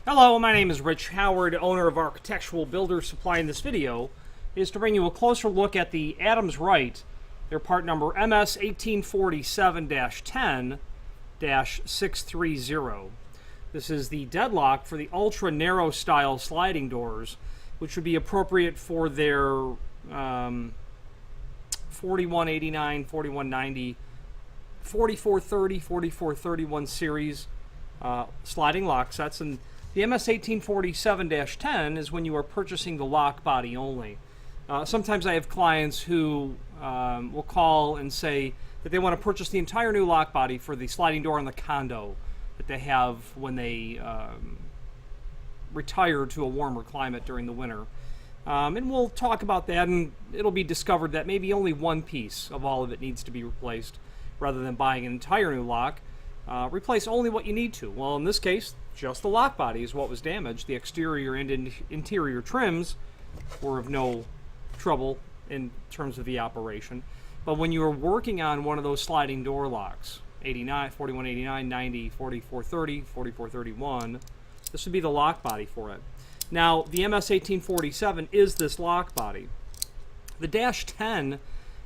Hello, my name is Rich Howard, owner of Architectural Builder Supply. In this video is to bring you a closer look at the Adams Rite, their part number MS1847-10-630. This is the deadlock for the ultra narrow style sliding doors, which would be appropriate for their 4189, 4190, 4430, 4431 series sliding lock sets. And the MS1847-10 is when you are purchasing the lock body only. Sometimes I have clients who will call and say that they want to purchase the entire new lock body for the sliding door in the condo that they have when they retire to a warmer climate during the winter. And we'll talk about that, and it'll be discovered that maybe only one piece of all of it needs to be replaced rather than buying an entire new lock. Replace only what you need to. Well, in this case, just the lock body is what was damaged. The exterior and interior trims were of no trouble in terms of the operation. But when you are working on one of those sliding door locks, 89, 4189, 90, 4430, 4431, this would be the lock body for it. Now, the MS1847 is this lock body. The Dash 10, and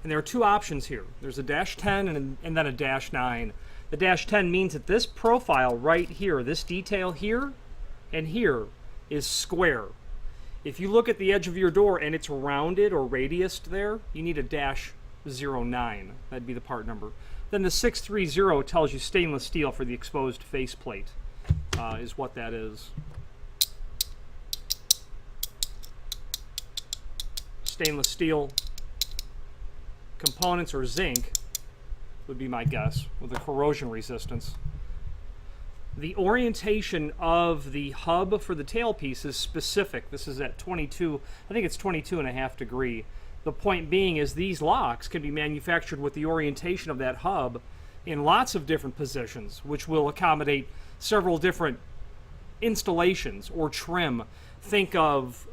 there are two options here. There's a Dash 10 and then a Dash 9. The Dash 10 means that this profile right here, this detail here and here, is square. If you look at the edge of your door and it's rounded or radiused there, you need a Dash 09. That'd be the part number. Then the 630 tells you stainless steel for the exposed faceplate, is what that is. Stainless steel components, or zinc, would be my guess, with a corrosion resistance. The orientation of the hub for the tailpiece is specific. This is at 22, I think it's 22.5 degree. The point being is these locks can be manufactured with the orientation of that hub in lots of different positions, which will accommodate several different installations or trim. Think of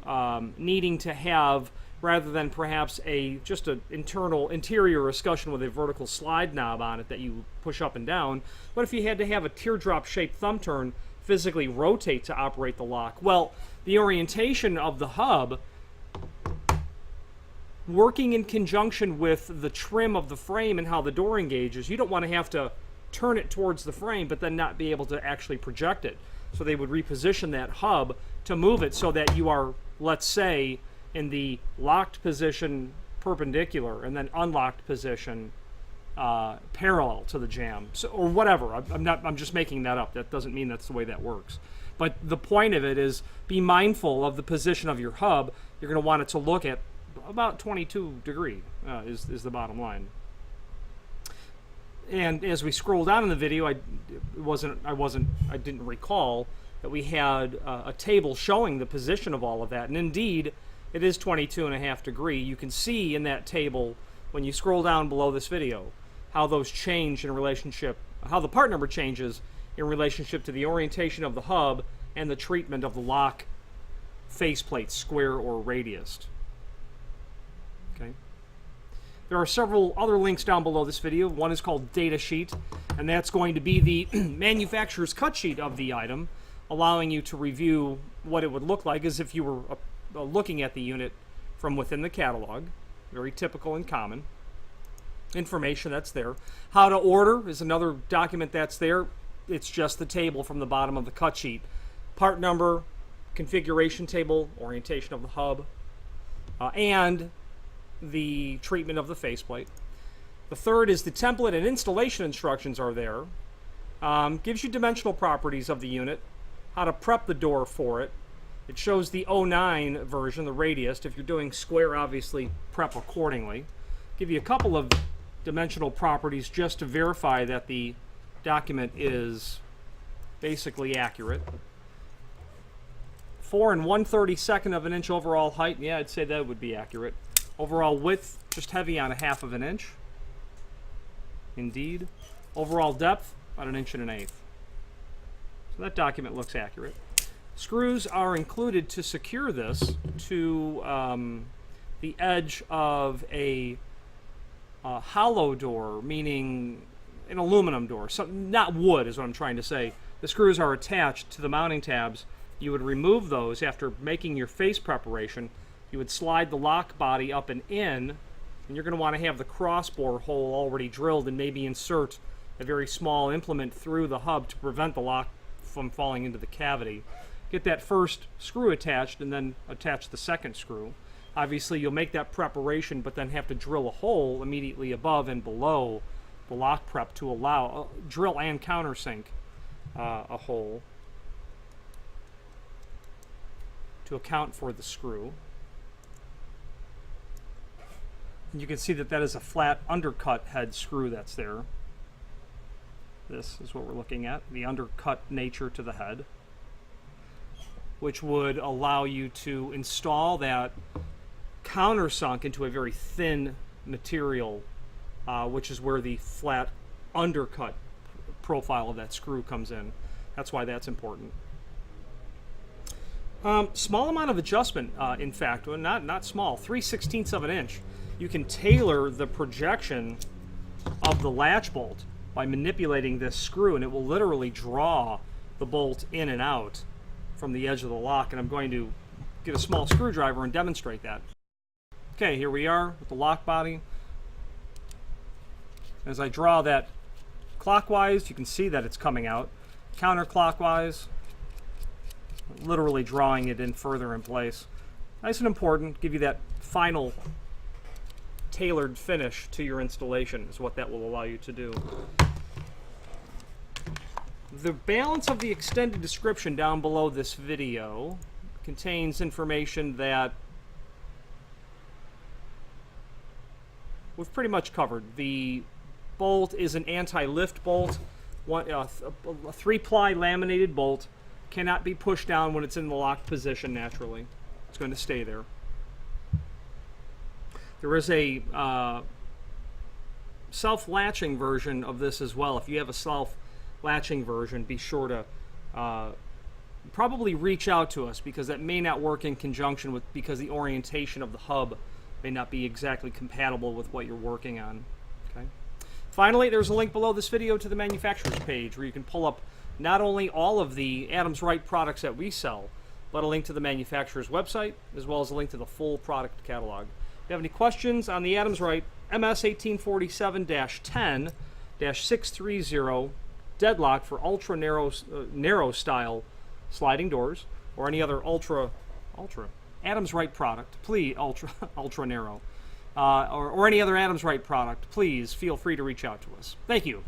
needing to have, rather than perhaps just an interior escutcheon with a vertical slide knob on it that you push up and down. What if you had to have a teardrop-shaped thumb turn physically rotate to operate the lock? Well, the orientation of the hub, working in conjunction with the trim of the frame and how the door engages, you don't want to have to turn it towards the frame but then not be able to actually project it. So they would reposition that hub to move it so that you are, let's say, in the locked position perpendicular and then unlocked position parallel to the jamb, so, or whatever. I'm just making that up. That doesn't mean that's the way that works. But the point of it is, be mindful of the position of your hub. You're going to want it to look at about 22 degree is the bottom line. And as we scroll down in the video, I didn't recall that we had a table showing the position of all of that, and indeed it is 22.5 degree. You can see in that table, when you scroll down below this video, how those change in relationship, how the part number changes in relationship to the orientation of the hub and the treatment of the lock faceplate, square or radiused. Okay. There are several other links down below this video. One is called Data Sheet, and that's going to be the manufacturer's cut sheet of the item, allowing you to review what it would look like as if you were looking at the unit from within the catalog. Very typical and common information that's there. How to order is another document that's there. It's just the table from the bottom of the cut sheet. Part number, configuration table, orientation of the hub, and the treatment of the faceplate. The third is the template and installation instructions are there. Gives you dimensional properties of the unit, how to prep the door for it. It shows the 09 version, the radius. If you're doing square, obviously prep accordingly. Give you a couple of dimensional properties just to verify that the document is basically accurate. 4 1/32 of an inch overall height. Yeah, I'd say that would be accurate. Overall width, just heavy on 1/2 inch. Indeed. Overall depth, about 1 1/8 inches. So that document looks accurate. Screws are included to secure this to the edge of a hollow door, meaning an aluminum door. So, not wood is what I'm trying to say. The screws are attached to the mounting tabs you would remove those after making your face preparation. You would slide the lock body up and in, and you're going to want to have the crossbore hole already drilled and maybe insert a very small implement through the hub to prevent the lock from falling into the cavity. Get that first screw attached and then attach the second screw. Obviously you'll make that preparation but then have to drill a hole immediately above and below the lock prep to allow, drill and countersink a hole to account for the screw. And you can see that that is a flat undercut head screw that's there. This is what we're looking at, the undercut nature to the head, which would allow you to install that countersunk into a very thin material, which is where the flat undercut profile of that screw comes in. That's why that's important. Small amount of adjustment, in fact, well, not small, 3/16 of an inch. You can tailor the projection of the latch bolt by manipulating this screw, and it will literally draw the bolt in and out from the edge of the lock, and I'm going to get a small screwdriver and demonstrate that. Okay, here we are with the lock body. As I draw that clockwise, you can see that it's coming out. Counterclockwise, literally drawing it in further in place. Nice and important, give you that final tailored finish to your installation is what that will allow you to do. The balance of the extended description down below this video contains information that we've pretty much covered. The bolt is an anti-lift bolt, a 3-ply laminated bolt, cannot be pushed down when it's in the locked position naturally. It's going to stay there. There is a self-latching version of this as well. If you have a self-latching version, be sure to probably reach out to us, because that may not work in conjunction with, because the orientation of the hub may not be exactly compatible with what you're working on. Okay. Finally, there's a link below this video to the manufacturer's page where you can pull up not only all of the Adams Rite products that we sell, but a link to the manufacturer's website, as well as a link to the full product catalog. If you have any questions on the Adams Rite MS1847-10-630 deadlock for ultra narrow style sliding doors, or any other ultra Adams Rite product, please, ultra narrow, or any other Adams Rite product, please feel free to reach out to us. Thank you.